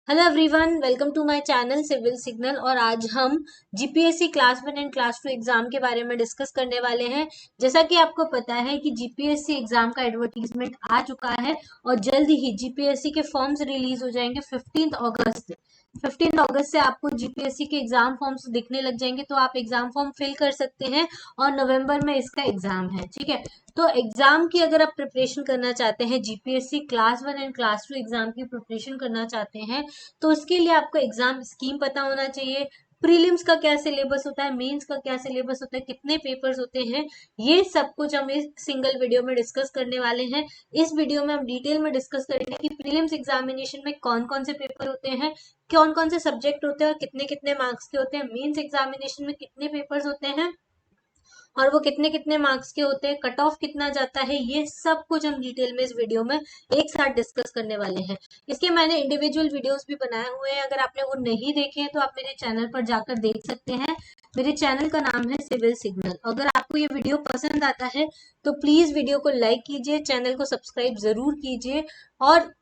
Hello everyone, welcome to my channel civil signal. और आज हम GPSC class 1 and class 2 exam के बारे में डिस्कस करने वाले हैं। जैसा कि आपको पता है कि जीपीएससी एग्जाम का एडवर्टीजमेंट आ चुका है और जल्द ही जीपीएससी के फॉर्म्स रिलीज हो जाएंगे 15 अगस्त। 15 अगस्त से आपको जीपीएससी के एग्जाम फॉर्म्स दिखने लग जाएंगे, तो आप एग्जाम फॉर्म फिल कर सकते हैं और नवंबर में इसका एग्जाम है। ठीक है, तो एग्जाम की अगर आप प्रिपरेशन करना चाहते हैं, GPSC class 1 and class 2 exam की प्रिपरेशन करना चाहते हैं, तो उसके लिए आपको एग्जाम स्कीम पता होना चाहिए। प्रीलिम्स का क्या सिलेबस होता है, मेंस का क्या सिलेबस होता है, कितने पेपर्स होते हैं, ये सब कुछ हम इस सिंगल वीडियो में डिस्कस करने वाले हैं। इस वीडियो में हम डिटेल में डिस्कस करेंगे कि प्रीलिम्स एग्जामिनेशन में कौन कौन से पेपर होते हैं, कौन कौन से सब्जेक्ट होते हैं और कितने कितने मार्क्स के होते हैं, मेंस एग्जामिनेशन में कितने पेपर्स होते हैं और वो कितने कितने मार्क्स के होते हैं, कट ऑफ कितना जाता है, ये सब कुछ हम डिटेल में इस वीडियो में एक साथ डिस्कस करने वाले हैं। इसके मैंने इंडिविजुअल वीडियोस भी बनाए हुए हैं, अगर आपने वो नहीं देखे हैं तो आप मेरे चैनल पर जाकर देख सकते हैं। मेरे चैनल का नाम है सिविल सिग्नल। अगर आपको ये वीडियो पसंद आता है तो प्लीज वीडियो को लाइक कीजिए, चैनल को सब्सक्राइब जरूर कीजिए और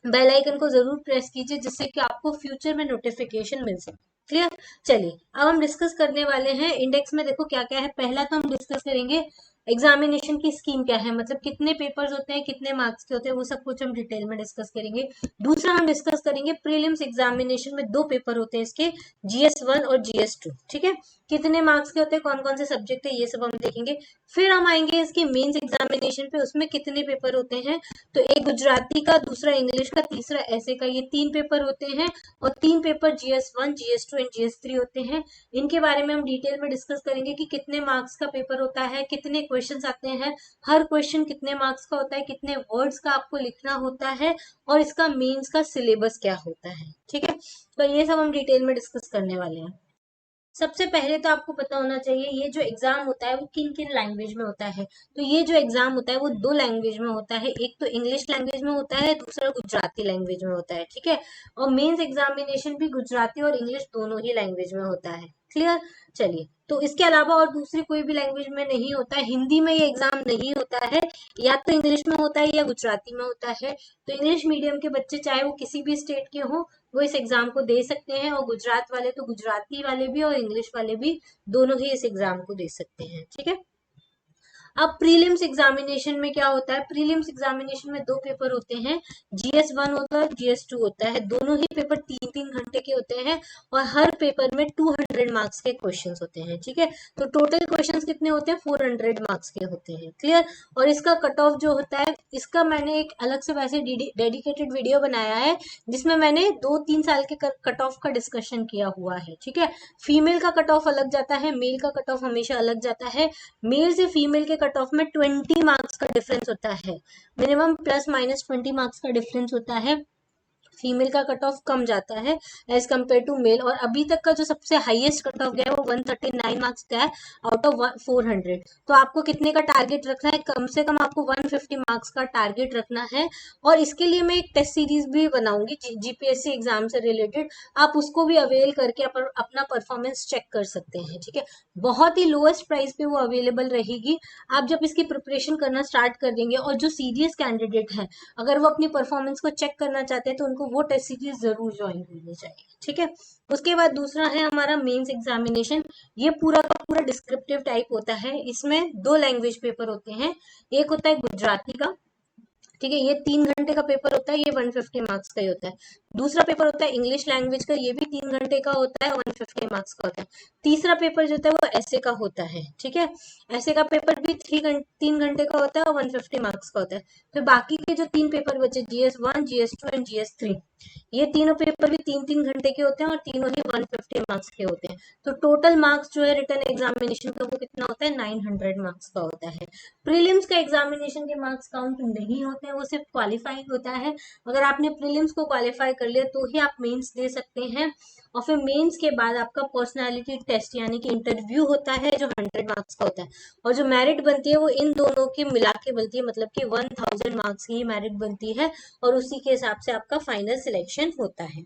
बेल आइकन को जरूर प्रेस कीजिए, जिससे कि आपको फ्यूचर में नोटिफिकेशन मिल सके। क्लियर। चलिए अब हम डिस्कस करने वाले हैं। इंडेक्स में देखो क्या क्या है। पहला तो हम डिस्कस करेंगे एग्जामिनेशन की स्कीम क्या है, मतलब कितने पेपर्स होते हैं, कितने मार्क्स के होते हैं, वो सब कुछ हम डिटेल में डिस्कस करेंगे। दूसरा हम डिस्कस करेंगे प्रीलिम्स एग्जामिनेशन में दो पेपर होते हैं इसके, GS1 और GS2। ठीक है, कितने मार्क्स के होते हैं, कौन कौन से सब्जेक्ट है, ये सब हम देखेंगे। फिर हम आएंगे इसके मेंस एग्जामिनेशन पे, उसमें कितने पेपर होते हैं। तो एक गुजराती का, दूसरा इंग्लिश का, तीसरा ऐसे का, ये तीन पेपर होते हैं और तीन paper GS1, GS2 and GS3 होते हैं। इनके बारे में हम डिटेल में डिस्कस करेंगे कि कितने मार्क्स का पेपर होता है, कितने क्वेश्चंस आते हैं, हर क्वेश्चन कितने मार्क्स का होता है, कितने वर्ड्स का आपको लिखना होता है और इसका मेंस का सिलेबस क्या होता है। ठीक है, तो ये सब हम डिटेल में डिस्कस करने वाले हैं। सबसे पहले तो आपको पता होना चाहिए ये जो एग्जाम होता है वो किन किन लैंग्वेज में होता है। तो ये जो एग्जाम होता है वो दो लैंग्वेज में होता है, एक तो इंग्लिश लैंग्वेज में होता है, दूसरा गुजराती लैंग्वेज में होता है। ठीक है, और मेंस एग्जामिनेशन भी गुजराती और इंग्लिश दोनों ही लैंग्वेज में होता है। क्लियर। चलिए, तो इसके अलावा और दूसरी कोई भी लैंग्वेज में नहीं होता है। हिंदी में ये एग्जाम नहीं होता है, या तो इंग्लिश में होता है या गुजराती में होता है। तो इंग्लिश मीडियम के बच्चे चाहे वो किसी भी स्टेट के हों, वो इस एग्जाम को दे सकते हैं, और गुजरात वाले तो गुजराती वाले भी और इंग्लिश वाले भी दोनों ही इस एग्जाम को दे सकते हैं। ठीक है, अब प्रीलिम्स एग्जामिनेशन में क्या होता है। प्रीलिम्स एग्जामिनेशन में दो पेपर होते हैं, GS1 होता है, GS2 होता है। दोनों ही पेपर 3-3 घंटे के होते हैं और हर पेपर में 200 मार्क्स के क्वेश्चंस होते हैं। ठीक है, तो टोटल क्वेश्चंस कितने होते हैं, 400 मार्क्स के होते हैं। क्लियर। और इसका कट ऑफ जो होता है, इसका मैंने एक अलग से वैसे डेडिकेटेड वीडियो बनाया है, जिसमें मैंने 2-3 साल के कट ऑफ का डिस्कशन किया हुआ है। ठीक है, फीमेल का कट ऑफ अलग जाता है, मेल का कट ऑफ हमेशा अलग जाता है। मेल से फीमेल के कट ऑफ में 20 मार्क्स का डिफरेंस होता है, मिनिमम +-20 मार्क्स का डिफरेंस होता है। फीमेल का कट ऑफ कम जाता है एज कम्पेयर टू मेल। और अभी तक का जो सबसे हाईएस्ट कट ऑफ गया है वो 139 मार्क्स का है आउट ऑफ 400। तो आपको कितने का टारगेट रखना है, कम से कम आपको 150 मार्क्स का टारगेट रखना है। और इसके लिए मैं एक टेस्ट सीरीज भी बनाऊंगी जीपीएससी एग्जाम से रिलेटेड, आप उसको भी अवेल करके अपना परफॉर्मेंस चेक कर सकते हैं। ठीक है, बहुत ही लोएस्ट प्राइस पे वो अवेलेबल रहेगी। आप जब इसकी प्रिपरेशन करना स्टार्ट कर देंगे, और जो सीरियस कैंडिडेट है अगर वो अपनी परफॉर्मेंस को चेक करना चाहते हैं तो उनको वो टेस्ट सीरीज जरूर ज्वाइन करनी चाहिए। ठीक है, उसके बाद दूसरा है हमारा मेंस एग्जामिनेशन। ये पूरा का पूरा डिस्क्रिप्टिव टाइप होता है, इसमें दो लैंग्वेज पेपर होते हैं। एक होता है गुजराती का, ठीक है, ये 3 घंटे का पेपर होता है, ये 150 मार्क्स का ही होता है। दूसरा पेपर होता है इंग्लिश लैंग्वेज का, ये भी 3 घंटे का होता है, 150 मार्क्स का होता है। तीसरा पेपर जो होता है वो ऐसे का होता है। ठीक है, ऐसे का पेपर भी 3 घंटे का होता है और 150 मार्क्स का होता है। फिर बाकी के जो तीन पेपर बचे, GS1, GS2 एंड GS3, ये तीनों पेपर भी 3-3 घंटे के होते हैं और तीनों ही 150 मार्क्स के होते हैं। तो टोटल मार्क्स जो है रिटर्न एग्जामिनेशन का वो कितना होता है, 900 मार्क्स का होता है। प्रीलिम्स का एग्जामिनेशन के मार्क्स काउंट नहीं होते हैं, वो सिर्फ क्वालिफाइंग होता है। अगर आपने प्रीलिम्स को क्वालिफाई कर लिया तो ही आप मेंस दे सकते हैं। और फिर मेंस के बाद आपका पर्सनालिटी टेस्ट यानी कि इंटरव्यू होता है, जो 100 मार्क्स का होता है। और जो मेरिट बनती है वो इन दोनों की मिला के बनती है, मतलब कि 1000 मार्क्स की मेरिट बनती है और उसी के हिसाब से आपका फाइनल सिलेक्शन होता है।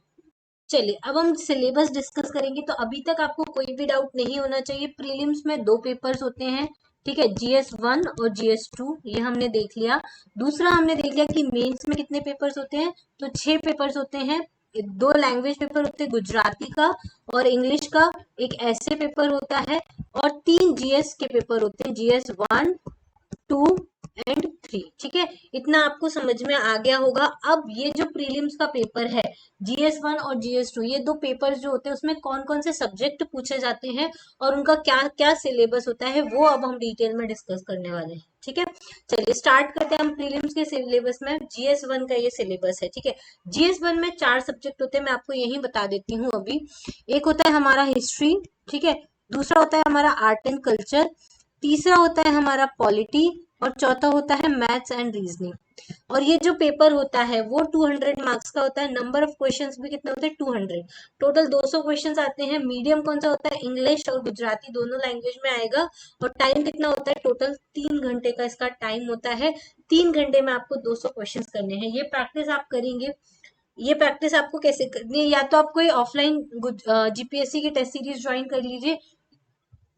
चलिए अब हम सिलेबस डिस्कस करेंगे। तो अभी तक आपको कोई भी डाउट नहीं होना चाहिए। प्रीलिम्स में दो पेपर्स होते हैं, ठीक है, GS1 और GS2, ये हमने देख लिया। दूसरा हमने देख लिया कि मेंस में कितने पेपर्स होते हैं, तो 6 पेपर्स होते हैं। दो लैंग्वेज पेपर होते हैं, गुजराती का और इंग्लिश का, एक ऐसे पेपर होता है, और 3 जीएस के पेपर होते हैं, जीएस 1, 2 एंड 3। ठीक है, इतना आपको समझ में आ गया होगा। अब ये जो प्रीलिम्स का पेपर है, GS1 और GS2, ये दो पेपर जो होते हैं उसमें कौन कौन से सब्जेक्ट पूछे जाते हैं और उनका क्या क्या सिलेबस होता है, वो अब हम डिटेल में डिस्कस करने वाले हैं। ठीक है, चलिए स्टार्ट करते हैं हम प्रीलिम्स के सिलेबस में। GS1 का ये सिलेबस है। ठीक है, GS1 में 4 सब्जेक्ट होते हैं, मैं आपको यही बता देती हूँ अभी। एक होता है हमारा हिस्ट्री, ठीक है, दूसरा होता है हमारा आर्ट एंड कल्चर, तीसरा होता है हमारा पॉलिटी, और चौथा होता है मैथ्स एंड रीजनिंग। और ये जो पेपर होता है वो 200 मार्क्स का होता है। नंबर ऑफ क्वेश्चंस भी कितने होते हैं, 200। टोटल 200 क्वेश्चंस आते हैं। मीडियम कौन सा होता है, इंग्लिश और गुजराती दोनों लैंग्वेज में आएगा। और टाइम कितना होता है, टोटल 3 घंटे का इसका टाइम होता है। 3 घंटे में आपको 200 क्वेश्चन करने हैं। ये प्रैक्टिस आप करेंगे। ये प्रैक्टिस आपको कैसे करनी है, या तो आप कोई ऑफलाइन जीपीएससी की टेस्ट सीरीज ज्वाइन कर लीजिए,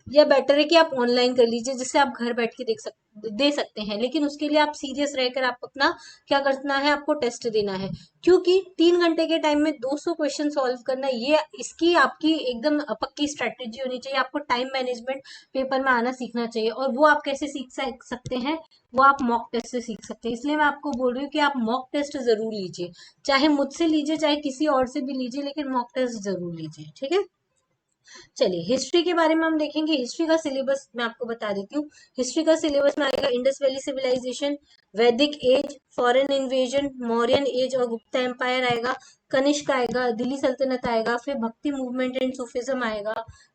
या बेटर है कि आप ऑनलाइन कर लीजिए, जिससे आप घर बैठ के दे सकते हैं। लेकिन उसके लिए आप सीरियस रहकर आप अपना क्या करना है, आपको टेस्ट देना है। क्योंकि 3 घंटे के टाइम में 200 क्वेश्चन सॉल्व करना, ये इसकी आपकी एकदम पक्की स्ट्रेटेजी होनी चाहिए। आपको टाइम मैनेजमेंट पेपर में आना सीखना चाहिए। और वो आप कैसे सीख सकते हैं, वो आप मॉक टेस्ट से सीख सकते हैं। इसलिए मैं आपको बोल रही हूँ कि आप मॉक टेस्ट जरूर लीजिए, चाहे मुझसे लीजिए चाहे किसी और से भी लीजिए, लेकिन मॉक टेस्ट जरूर लीजिए। ठीक है, चलिए हिस्ट्री के बारे में हम देखेंगे। हिस्ट्री का सिलेबस मैं आपको बता देती हूँ। हिस्ट्री का सिलेबस में आएगा Indus valley civilisation, Vedic age, foreign invasion, Mauryan age और गुप्ता एम्पायर आएगा, कनिष्क आएगा, दिल्ली सल्तनत आएगा, फिर भक्ति मूवमेंट एंड सूफिज्म आएगा,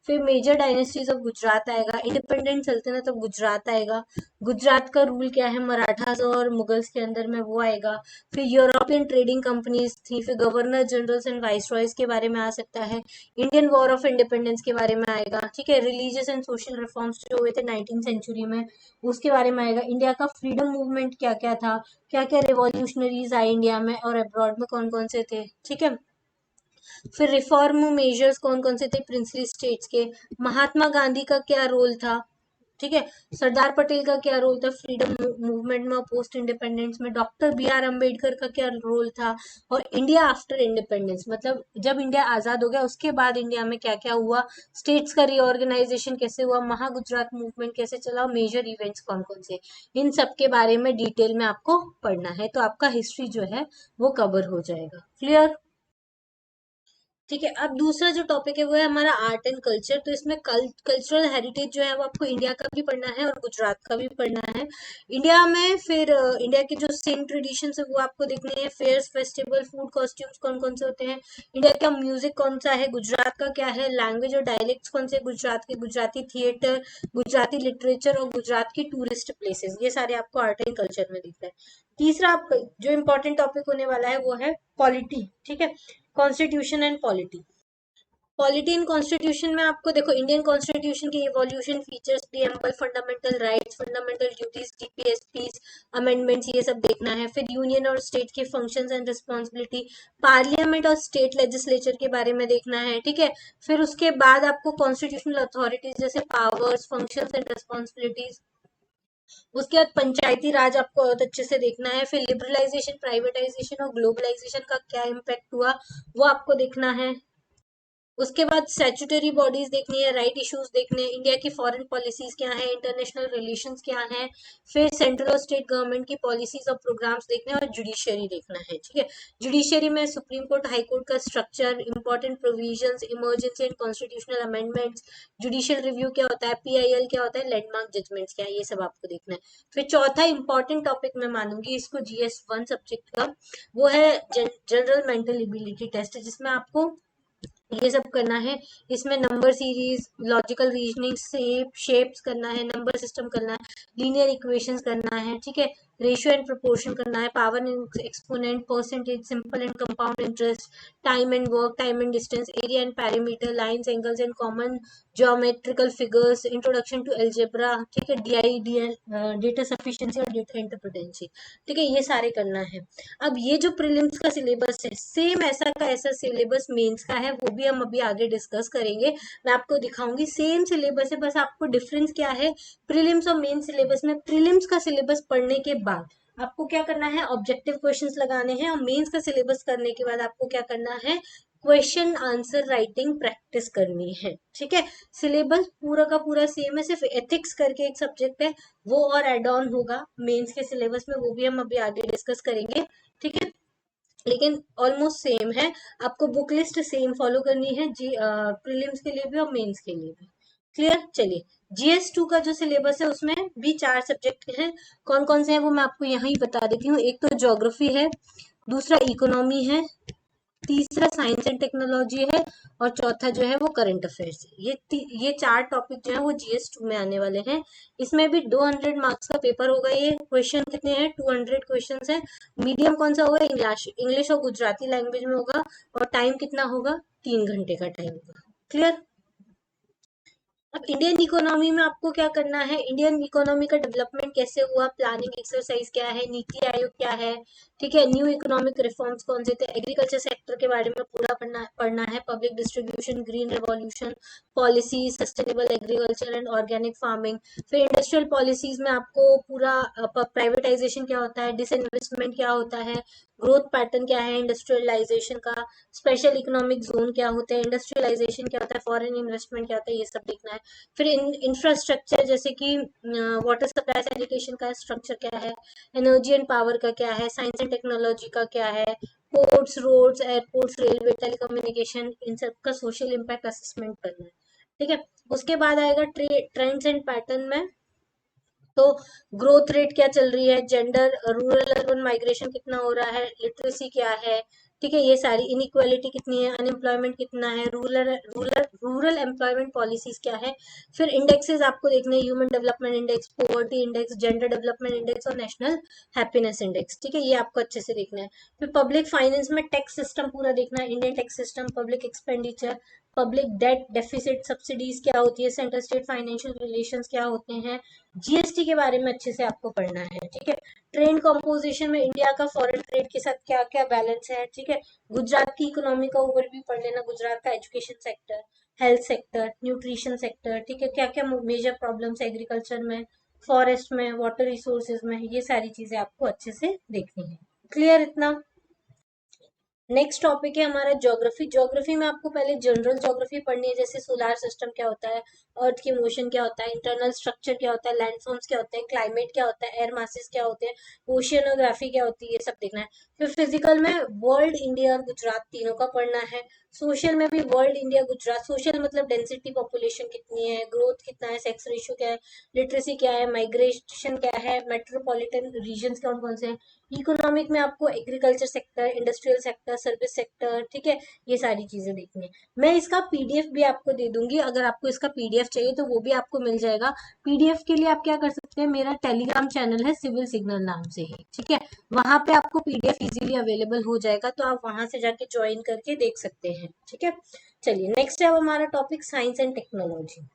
फिर मेजर डायनेस्टीज ऑफ गुजरात आएगा, इंडिपेंडेंट सल्तनत ऑफ गुजरात आएगा, गुजरात का रूल क्या है मराठास और मुगल्स के अंदर में, वो आएगा। फिर यूरोपियन ट्रेडिंग कंपनीज थी, फिर गवर्नर जनरल्स एंड वाइसरॉयज के बारे में आ सकता है, इंडियन वॉर ऑफ इंडिपेंडेंस के बारे में आएगा। ठीक है, रिलीजियस एंड सोशल रिफॉर्म्स जो हुए थे 19th सेंचुरी में, उसके बारे में आएगा। इंडिया का फ्रीडम मूवमेंट क्या क्या था, क्या क्या रिवॉल्यूशनरीज आए इंडिया में और अब्रॉड में कौन कौन से थे। ठीक है, फिर रिफॉर्म मेजर्स कौन कौन से थे प्रिंसली स्टेट्स के, महात्मा गांधी का क्या रोल था। ठीक है, सरदार पटेल का क्या रोल था फ्रीडम मूवमेंट में, पोस्ट इंडिपेंडेंस में, डॉक्टर BR अम्बेडकर का क्या रोल था, और इंडिया आफ्टर इंडिपेंडेंस, मतलब जब इंडिया आजाद हो गया उसके बाद इंडिया में क्या क्या हुआ, स्टेट्स का रीऑर्गेनाइजेशन कैसे हुआ, महागुजरात मूवमेंट कैसे चला, मेजर इवेंट्स कौन कौन से, इन सब के बारे में डिटेल में आपको पढ़ना है। तो आपका हिस्ट्री जो है वो कवर हो जाएगा। क्लियर? ठीक है, अब दूसरा जो टॉपिक है वो है हमारा आर्ट एंड कल्चर। तो इसमें कल्चरल हेरिटेज जो है वो आपको इंडिया का भी पढ़ना है और गुजरात का भी पढ़ना है। इंडिया में फिर इंडिया के जो सेम ट्रेडिशन है वो आपको देखने हैं, फेयर्स, फेस्टिवल, फूड, कॉस्ट्यूम्स कौन कौन से होते हैं, इंडिया का म्यूजिक कौन सा है, गुजरात का क्या है, लैंग्वेज और डायलेक्ट्स कौन से गुजरात के, गुजराती थिएटर, गुजराती लिटरेचर और गुजरात की टूरिस्ट प्लेसेस, ये सारे आपको आर्ट एंड कल्चर में दिखता है। तीसरा आप जो इम्पोर्टेंट टॉपिक होने वाला है वो है पॉलिटी। ठीक है, constitution and polity. Polity in constitution में आपको देखो इंडियन कॉन्स्टिट्यूशन के evolution, features, preamble, fundamental rights, fundamental duties, DPSPs, amendments, ये सब देखना है। फिर यूनियन और स्टेट के फंक्शंस एंड रिस्पॉन्सिबिलिटी, पार्लियामेंट और स्टेट लेजिस्लेचर के बारे में देखना है। ठीक है, फिर उसके बाद आपको कॉन्स्टिट्यूशनल अथॉरिटीज जैसे पावर्स, फंक्शंस एंड रिस्पॉन्सिबिलिटीज, उसके बाद पंचायती राज आपको बहुत अच्छे से देखना है। फिर लिबरलाइजेशन, प्राइवेटाइजेशन और ग्लोबलाइजेशन का क्या इम्पैक्ट हुआ वो आपको देखना है। उसके बाद स्टैट्यूटरी बॉडीज देखनी है, राइट इश्यूज देखने हैं, इंडिया की फॉरेन पॉलिसीज क्या है, इंटरनेशनल रिलेशंस क्या है, फिर सेंट्रल और स्टेट गवर्नमेंट की पॉलिसीज और प्रोग्राम्स देखने हैं, और जुडिशियरी देखना है। ठीक है, जुडिशियरी में सुप्रीम कोर्ट, हाई कोर्ट का structure, important provisions, emergency and constitutional amendments, judicial review क्या होता है, PIL क्या होता है, लैंडमार्क जजमेंट्स क्या है, ये सब आपको देखना है। फिर चौथा इंपॉर्टेंट टॉपिक मैं मानूंगी इसको GS1 सब्जेक्ट का, वो है जनरल मेंटल एबिलिटी टेस्ट, जिसमें आपको ये सब करना है। इसमें number series, logical reasoning, shapes करना है, नंबर सिस्टम करना है, लीनियर इक्वेशंस करना है। ठीक है, रेशियो एंड प्रोपोर्शन करना है, power and exponent, percentage, simple and compound interest, time and work, time and distance, area and parameter, lines, angles and common geometrical figures, introduction to algebra. ठीक है, DIDL, data sufficiency और data interpretancy. ठीक है, ये सारे करना है। अब ये जो प्रीलिम्स का सिलेबस है सेम ऐसा का ऐसा सिलेबस मेंस का है, वो भी हम अभी आगे डिस्कस करेंगे। मैं आपको दिखाऊंगी सेम सिलेबस है, बस आपको डिफरेंस क्या है प्रीलिम्स और मेन सिलेबस में। प्रीलिम्स का सिलेबस पढ़ने के बाद आपको क्या करना है, ऑब्जेक्टिव क्वेश्चंस लगाने हैं, और मेंस का सिलेबस करने के बाद आपको क्या करना है, क्वेश्चन आंसर राइटिंग प्रैक्टिस करनी है। ठीक है, सिलेबस पूरा का पूरा सेम है, सिर्फ एथिक्स करके एक सब्जेक्ट है वो और एड ऑन होगा मेंस के सिलेबस में, वो भी हम अभी आगे डिस्कस करेंगे। ठीक है, लेकिन ऑलमोस्ट सेम है। आपको बुक लिस्ट सेम फॉलो करनी है जी, प्रीलिम्स के लिए भी और मेंस के लिए भी। क्लियर, चलिए। GS2 का जो सिलेबस है उसमें भी 4 सब्जेक्ट हैं। कौन कौन से हैं वो मैं आपको यहाँ ही बता देती हूँ। एक तो ज्योग्राफी है, दूसरा इकोनॉमी है, तीसरा साइंस एंड टेक्नोलॉजी है, और चौथा जो है वो करंट अफेयर्स है। ये 4 टॉपिक जो है वो GS2 में आने वाले हैं। इसमें भी 200 मार्क्स का पेपर होगा। ये क्वेश्चन कितने हैं, 200 क्वेश्चन है। मीडियम कौन सा होगा, इंग्लिश और गुजराती लैंग्वेज में होगा, और टाइम कितना होगा, 3 घंटे का टाइम होगा। क्लियर। अब इंडियन इकोनॉमी में आपको क्या करना है, इंडियन इकोनॉमी का डेवलपमेंट कैसे हुआ, प्लानिंग एक्सरसाइज क्या है, नीति आयोग क्या है, ठीक है, न्यू इकोनॉमिक रिफॉर्म्स कौन से थे, एग्रीकल्चर सेक्टर के बारे में पूरा पढ़ना है, public distribution, green revolution, policy, sustainable agriculture and organic farming. फिर इंडस्ट्रियल पॉलिसीज में आपको पूरा प्राइवेटाइजेशन क्या होता है, डिसइन्वेस्टमेंट क्या होता है, ग्रोथ पैटर्न क्या है इंडस्ट्रियलाइजेशन का, स्पेशल इकोनॉमिक जोन क्या होते हैं, इंडस्ट्रियलाइजेशन क्या होता है, फॉरेन इन्वेस्टमेंट क्या होता है, ये सब देखना है। फिर इंफ्रास्ट्रक्चर जैसे कि वाटर सप्लाई सैनिटेशन का स्ट्रक्चर क्या है, एनर्जी एंड पावर का क्या है, साइंस एंड टेक्नोलॉजी का क्या है, ports, roads, airports, railway, telecommunication, इन सब का सोशल इम्पैक्ट असेसमेंट करना है। ठीक है, उसके बाद आएगा ट्रेंड्स एंड पैटर्न में, तो ग्रोथ रेट क्या चल रही है, जेंडर, रूरल अर्बन माइग्रेशन कितना हो रहा है, लिटरेसी क्या है, ठीक है, ये सारी, इनइक्वालिटी कितनी है, अनएम्प्लॉयमेंट कितना है, रूरल एम्प्लॉयमेंट पॉलिसीज क्या है। फिर इंडेक्सेस आपको देखने हैं, human development index, poverty index, gender development index और नेशनल हैप्पीनेस इंडेक्स। ठीक है, ये आपको अच्छे से देखना है। फिर पब्लिक फाइनेंस में टैक्स सिस्टम पूरा देखना है, Indian tax system, public expenditure, public debt, deficit, subsidies क्या होती है, सेंटर स्टेट फाइनेंशियल रिलेशंस क्या होते हैं, GST के बारे में अच्छे से आपको पढ़ना है। ठीक है, ट्रेड कॉम्पोजिशन में इंडिया का फॉरेन ट्रेड के साथ क्या क्या बैलेंस है। ठीक है, गुजरात की इकोनॉमी का ओवरव्यू पढ़ लेना, गुजरात का education sector, health sector, nutrition sector, ठीक है, क्या क्या मेजर प्रॉब्लम्स एग्रीकल्चर में, फॉरेस्ट में, वाटर रिसोर्सेज में, ये सारी चीजें आपको अच्छे से देखनी है। क्लियर इतना। नेक्स्ट टॉपिक है हमारा ज्योग्राफी। ज्योग्राफी में आपको पहले जनरल ज्योग्राफी पढ़नी है, जैसे सोलार सिस्टम क्या होता है, अर्थ की मोशन क्या होता है, इंटरनल स्ट्रक्चर क्या होता है, लैंडफॉर्म्स क्या होते हैं, क्लाइमेट क्या होता है, एयर मासेस क्या होते हैं, ओशियनोग्राफी क्या होती है, ये सब देखना है। फिर फिजिकल में वर्ल्ड, इंडिया और गुजरात तीनों का पढ़ना है। सोशल में भी वर्ल्ड, इंडिया, गुजरात। सोशल मतलब डेंसिटी, पॉपुलेशन कितनी है, ग्रोथ कितना है, सेक्स रेशियो क्या है, लिटरेसी क्या है, माइग्रेशन क्या है, मेट्रोपॉलिटन रीजन कौन कौन से हैं। इकोनॉमिक में आपको agriculture sector, industrial sector, service sector, ठीक है, ये सारी चीजें देखनी है। मैं इसका PDF भी आपको दे दूंगी, अगर आपको इसका PDF चाहिए तो वो भी आपको मिल जाएगा। PDF के लिए आप क्या कर सकते हैं, मेरा टेलीग्राम चैनल है सिविल सिग्नल नाम से ही, ठीक है, वहां पे आपको PDF इजीली अवेलेबल हो जाएगा, तो आप वहां से जाके ज्वाइन करके देख सकते हैं। ठीक है, चलिए नेक्स्ट है हमारा टॉपिक साइंस एंड टेक्नोलॉजी।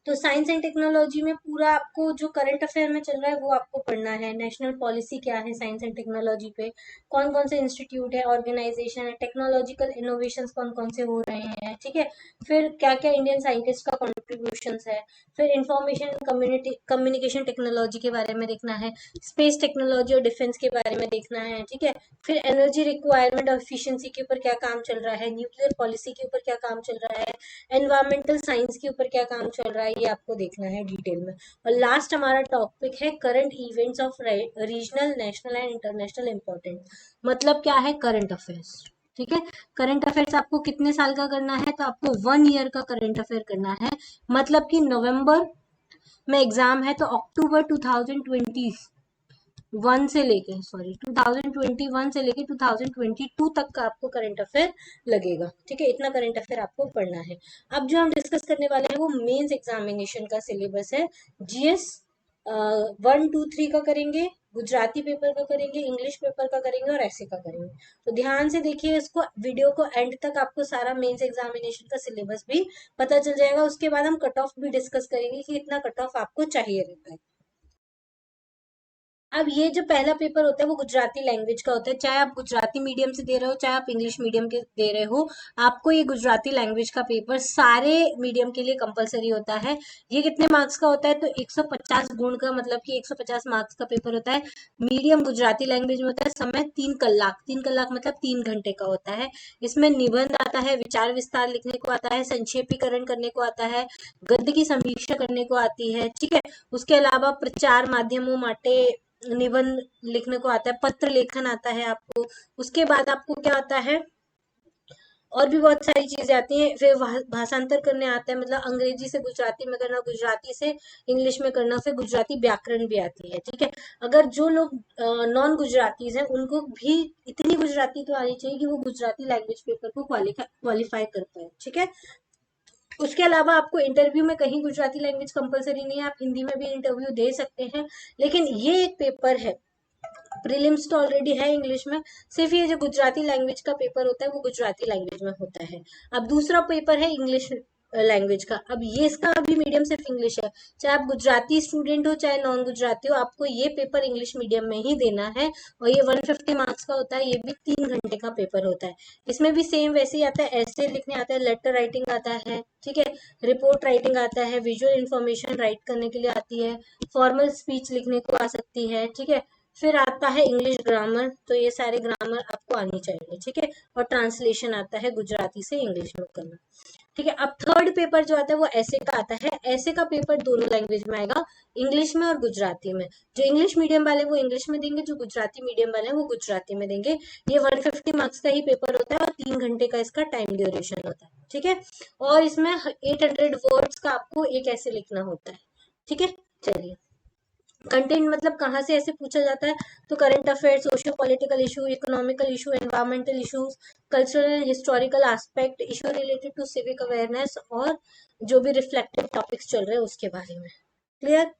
तो साइंस एंड टेक्नोलॉजी में पूरा आपको जो करंट अफेयर में चल रहा है वो आपको पढ़ना है। नेशनल पॉलिसी क्या है साइंस एंड टेक्नोलॉजी पे, कौन कौन से इंस्टीट्यूट है, ऑर्गेनाइजेशन है, टेक्नोलॉजिकल इनोवेशन कौन कौन से हो रहे हैं, ठीक है, फिर क्या क्या इंडियन साइंटिस्ट का कॉन्ट्रीब्यूशन है, फिर इंफॉर्मेशन कम्युनिटी कम्युनिकेशन टेक्नोलॉजी के बारे में देखना है, स्पेस टेक्नोलॉजी और डिफेंस के बारे में देखना है, ठीक है, फिर एनर्जी रिक्वायरमेंट और एफिशिएंसी के ऊपर क्या काम चल रहा है, न्यूक्लियर पॉलिसी के ऊपर क्या काम चल रहा है, एनवायरमेंटल साइंस के ऊपर क्या काम चल रहा है, ये आपको देखना है डिटेल में। और लास्ट हमारा टॉपिक है current events of regional, national and international important. मतलब क्या है, करंट अफेयर्स। ठीक है, करंट अफेयर्स आपको कितने साल का करना है, तो आपको 1 ईयर का करंट अफेयर करना है। मतलब कि नवंबर में एग्जाम है, तो अक्टूबर 2021 से लेके, सॉरी, 2021 से लेके 2022 तक का आपको करंट अफेयर लगेगा। ठीक है, इतना करंट अफेयर आपको पढ़ना है। अब जो हम डिस्कस करने वाले हैं वो मेंस एग्जामिनेशन का सिलेबस है। GS 1, 2, 3 का करेंगे, गुजराती पेपर का करेंगे, इंग्लिश पेपर का करेंगे और ऐसे का करेंगे। तो ध्यान से देखिए इसको, वीडियो को एंड तक, आपको सारा मेंस एग्जामिनेशन का सिलेबस भी पता चल जाएगा। उसके बाद हम कट ऑफ भी डिस्कस करेंगे कि इतना कट ऑफ आपको चाहिए रहता है। अब ये जो पहला पेपर होता है वो गुजराती लैंग्वेज का होता है, चाहे आप गुजराती मीडियम से दे रहे हो चाहे आप इंग्लिश मीडियम के दे रहे हो, आपको ये गुजराती लैंग्वेज का पेपर सारे मीडियम के लिए कंपलसरी होता है। ये कितने मार्क्स का होता है, तो 150 गुण का, मतलब कि 150 मार्क्स का पेपर होता है। मीडियम गुजराती लैंग्वेज में होता है, समय 3 कलाक, 3 कलाक मतलब 3 घंटे का होता है। इसमें निबंध आता है, विचार विस्तार लिखने को आता है, संक्षेपीकरण करने को आता है, गद्य की समीक्षा करने को आती है, ठीक है। उसके अलावा प्रचार माध्यमों माटे निबंध लिखने को आता है, पत्र लेखन आता है आपको। उसके बाद आपको क्या आता है, और भी बहुत सारी चीजें आती हैं। फिर भाषांतर करने आता है, मतलब अंग्रेजी से गुजराती में करना, गुजराती से इंग्लिश में करना, फिर गुजराती व्याकरण भी आती है, ठीक है। अगर जो लोग नॉन गुजरातीज हैं उनको भी इतनी गुजराती तो आनी चाहिए कि वो गुजराती लैंग्वेज पेपर को क्वालिफाई कर पाए, ठीक है। उसके अलावा आपको इंटरव्यू में कहीं गुजराती लैंग्वेज कंपलसरी नहीं है, आप हिंदी में भी इंटरव्यू दे सकते हैं। लेकिन ये एक पेपर है, प्रीलिम्स तो ऑलरेडी है इंग्लिश में, सिर्फ ये जो गुजराती लैंग्वेज का पेपर होता है वो गुजराती लैंग्वेज में होता है। अब दूसरा पेपर है इंग्लिश लैंग्वेज का। अब ये इसका भी मीडियम सिर्फ इंग्लिश है, चाहे आप गुजराती स्टूडेंट हो चाहे नॉन गुजराती हो, आपको ये पेपर इंग्लिश मीडियम में ही देना है। और ये 150 मार्क्स का होता है, ये भी 3 घंटे का पेपर होता है। इसमें भी सेम वैसे ही आता है, ऐसे लिखने आता है, लेटर राइटिंग आता है, ठीक है, रिपोर्ट राइटिंग आता है, विजुअल इंफॉर्मेशन राइट करने के लिए आती है, फॉर्मल स्पीच लिखने को आ सकती है, ठीक है। फिर आता है इंग्लिश ग्रामर, तो ये सारे ग्रामर आपको आनी चाहिए, ठीक है। और ट्रांसलेशन आता है गुजराती से इंग्लिश में करना, ठीक है। अब थर्ड पेपर जो आता है वो ऐसे का आता है। ऐसे का पेपर दोनों लैंग्वेज में आएगा, इंग्लिश में और गुजराती में। जो इंग्लिश मीडियम वाले वो इंग्लिश में देंगे, जो गुजराती मीडियम वाले हैं वो गुजराती में देंगे। ये 150 मार्क्स का ही पेपर होता है और 3 घंटे का इसका टाइम ड्यूरेशन होता है, ठीक है। और इसमें 800 वर्ड्स का आपको एक ऐसे लिखना होता है, ठीक है। चलिए, कंटेंट मतलब कहाँ से ऐसे पूछा जाता है, तो current affair, socio political issue, economical issue, environmental issues, cultural and historical aspect, issue related to civic awareness, और जो भी रिफ्लेक्टिव टॉपिक्स चल रहे हैं उसके बारे में। क्लियर।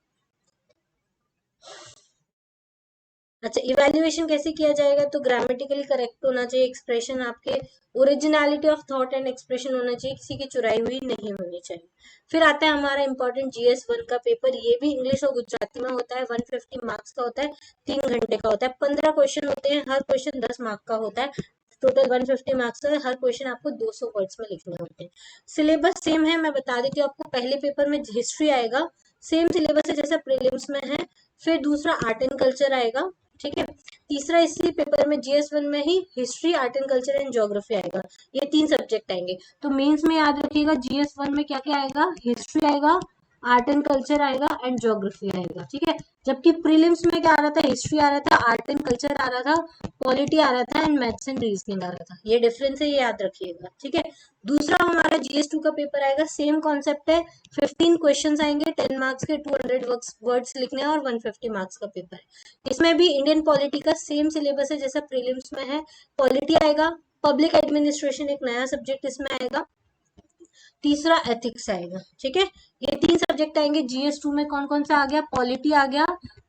अच्छा, इवेल्युएशन कैसे किया जाएगा, तो ग्रामेटिकली करेक्ट होना चाहिए एक्सप्रेशन आपके, originality of thought and expression होना चाहिए, किसी की चुराई हुई नहीं होनी चाहिए। फिर आता है हमारा इंपॉर्टेंट GS1 का पेपर, ये भी इंग्लिश और गुजराती में होता है, 150 मार्क्स का होता है, 3 घंटे का होता है, 15 क्वेश्चन होते हैं, हर क्वेश्चन 10 मार्क का होता है, टोटल 150 मार्क्स का, हर क्वेश्चन आपको 200 वर्ड्स में लिखने होते हैं। सिलेबस सेम है, मैं बता देती हूँ आपको, पहले पेपर में हिस्ट्री आएगा, सेम सिलेबस है जैसा प्रीलिम्स में है। फिर दूसरा आर्ट एंड कल्चर आएगा, ठीक है। तीसरा इसी पेपर में GS1 में ही history, art and culture and geography आएगा, ये 3 सब्जेक्ट आएंगे। तो मेंस में याद रखिएगा, GS1 में क्या क्या आएगा, हिस्ट्री आएगा, आर्ट एंड कल्चर आएगा एंड ज्योग्राफी आएगा, ठीक है। जबकि प्रीलिम्स में क्या आ रहा था, हिस्ट्री आ रहा था, आर्ट एंड कल्चर आ रहा था, पॉलिटी आ रहा था एंड मैथ्स एंड रीजनिंग आ रहा था। ये डिफरेंस है, ये याद रखिएगा, ठीक है। दूसरा हमारा GS2 का पेपर आएगा, सेम कॉन्सेप्ट है, 15 क्वेश्चन आएंगे, 10 मार्क्स के, 200 वर्ड्स लिखने हैं और 150 मार्क्स का पेपर है। इसमें भी इंडियन पॉलिटी का सेम सिलेबस है जैसा प्रीलिम्स में है, पॉलिटी आएगा, पब्लिक एडमिनिस्ट्रेशन एक नया सब्जेक्ट इसमें आएगा, तीसरा एथिक्स आएगा, ठीक है। ये 3 सब्जेक्ट आएंगे। GS2 में कौन कौन सा आ गया, पॉलिटी आ गया,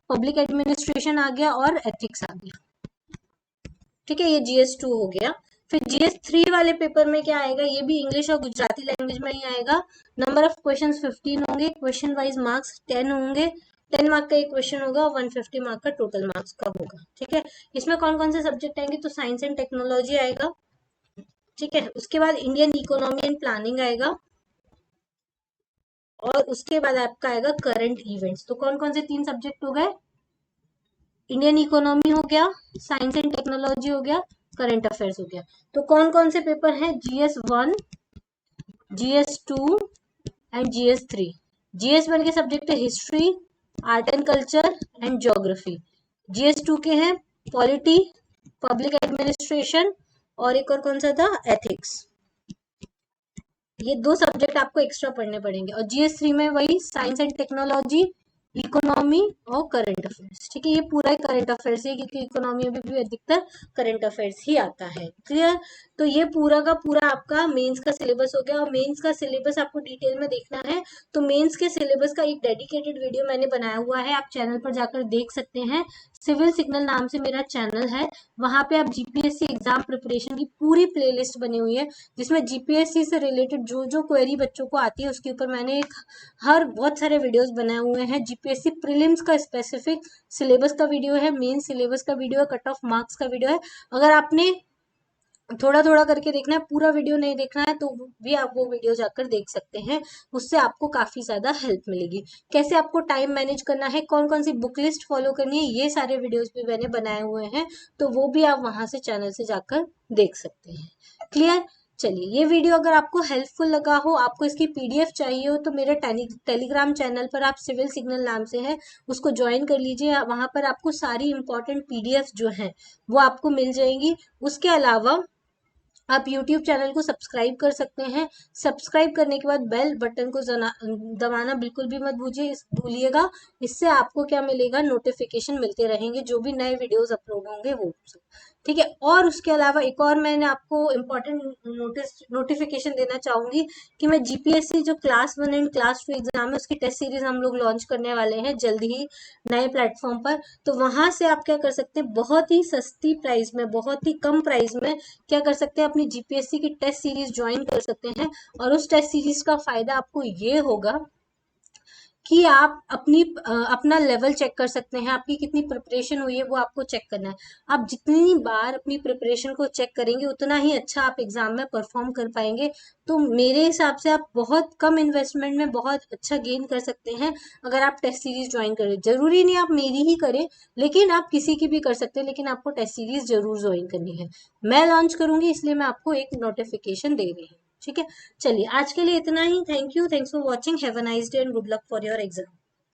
पब्लिक एडमिनिस्ट्रेशन आ गया और एथिक्स आ गया, ठीक है। ये GS2 हो गया। फिर GS3 वाले पेपर में क्या आएगा, ये भी इंग्लिश और गुजराती लैंग्वेज में ही आएगा। नंबर ऑफ क्वेश्चंस 15 होंगे, क्वेश्चन वाइज मार्क्स 10 होंगे, 10 मार्क का एक क्वेश्चन होगा और 150 मार्क का टोटल मार्क्स का होगा, ठीक है। इसमें कौन कौन से सब्जेक्ट आएंगे, तो साइंस एंड टेक्नोलॉजी आएगा, ठीक है। उसके बाद इंडियन इकोनॉमी एंड प्लानिंग आएगा, और उसके बाद आपका आएगा करंट इवेंट्स। तो कौन कौन से 3 सब्जेक्ट हो गए, इंडियन इकोनॉमी हो गया, साइंस एंड टेक्नोलॉजी हो गया, करंट अफेयर्स हो गया। तो कौन कौन से पेपर हैं, GS1, GS2 and GS3। GS1 के सब्जेक्ट है history, art and culture and geography. GS2 के हैं पॉलिटी, पब्लिक एडमिनिस्ट्रेशन, और एक और कौन सा था, एथिक्स। ये 2 सब्जेक्ट आपको एक्स्ट्रा पढ़ने पड़ेंगे। और GS3 में वही साइंस एंड टेक्नोलॉजी, इकोनॉमी और करंट अफेयर्स, ठीक है। ये पूरा ही करंट अफेयर्स है, क्योंकि इकोनॉमी में भी अधिकतर करंट अफेयर्स ही आता है, क्लियर। तो ये पूरा का पूरा आपका मेंस का सिलेबस हो गया। और मेंस का सिलेबस आपको डिटेल में देखना है तो मेंस के सिलेबस का एक डेडिकेटेड वीडियो मैंने बनाया हुआ है, आप चैनल पर जाकर देख सकते हैं। सिविल सिग्नल नाम से मेरा चैनल है, वहां पे आप जीपीएससी एग्जाम प्रिपरेशन की पूरी प्लेलिस्ट बनी हुई है, जिसमें जीपीएससी से रिलेटेड जो जो क्वेरी बच्चों को आती है उसके ऊपर मैंने एक हर बहुत सारे वीडियोस बनाए हुए हैं। जीपीएससी प्रीलिम्स का स्पेसिफिक सिलेबस का वीडियो है, मेन सिलेबस का वीडियो है, कट ऑफ मार्क्स का वीडियो है। अगर आपने थोड़ा थोड़ा करके देखना है, पूरा वीडियो नहीं देखना है, तो भी आप वो वीडियो जाकर देख सकते हैं, उससे आपको काफी ज्यादा हेल्प मिलेगी। कैसे आपको टाइम मैनेज करना है, कौन कौन सी बुक लिस्ट फॉलो करनी है, ये सारे वीडियोस भी मैंने बनाए हुए हैं, तो वो भी आप वहां से चैनल से जाकर देख सकते हैं। क्लियर? चलिए, ये वीडियो अगर आपको हेल्पफुल लगा हो, आपको इसकी पीडीएफ चाहिए हो, तो मेरे टेलीग्राम चैनल पर आप सिविल सिग्नल नाम से है, उसको ज्वाइन कर लीजिए। वहां पर आपको सारी इंपॉर्टेंट पीडीएफ जो है वो आपको मिल जाएंगी। उसके अलावा आप YouTube चैनल को सब्सक्राइब कर सकते हैं। सब्सक्राइब करने के बाद बेल बटन को दबाना बिल्कुल भी मत भूलिएगा। इससे आपको क्या मिलेगा, नोटिफिकेशन मिलते रहेंगे, जो भी नए वीडियोस अपलोड होंगे वो सब। ठीक है। और उसके अलावा एक और मैंने आपको इम्पोर्टेंट नोटिफिकेशन देना चाहूंगी कि मैं जीपीएससी जो क्लास 1 एंड क्लास 2 एग्जाम है उसकी टेस्ट सीरीज हम लोग लॉन्च करने वाले हैं जल्द ही नए प्लेटफॉर्म पर। तो वहां से आप क्या कर सकते हैं, बहुत ही सस्ती प्राइस में, बहुत ही कम प्राइस में क्या कर सकते हैं, अपनी जीपीएससी की टेस्ट सीरीज ज्वाइन कर सकते हैं। और उस टेस्ट सीरीज का फायदा आपको ये होगा कि आप अपना लेवल चेक कर सकते हैं, आपकी कितनी प्रिपरेशन हुई है वो आपको चेक करना है। आप जितनी बार अपनी प्रिपरेशन को चेक करेंगे उतना ही अच्छा आप एग्जाम में परफॉर्म कर पाएंगे। तो मेरे हिसाब से आप बहुत कम इन्वेस्टमेंट में बहुत अच्छा गेन कर सकते हैं अगर आप टेस्ट सीरीज ज्वाइन करें। जरूरी नहीं आप मेरी ही करें, लेकिन आप किसी की भी कर सकते हैं, लेकिन आपको टेस्ट सीरीज जरूर ज्वाइन करनी है। मैं लॉन्च करूंगी इसलिए मैं आपको एक नोटिफिकेशन दे रही हूँ। ठीक है। चलिए, आज के लिए इतना ही। Thank you, thanks for watching, have a nice day and good luck for your exam.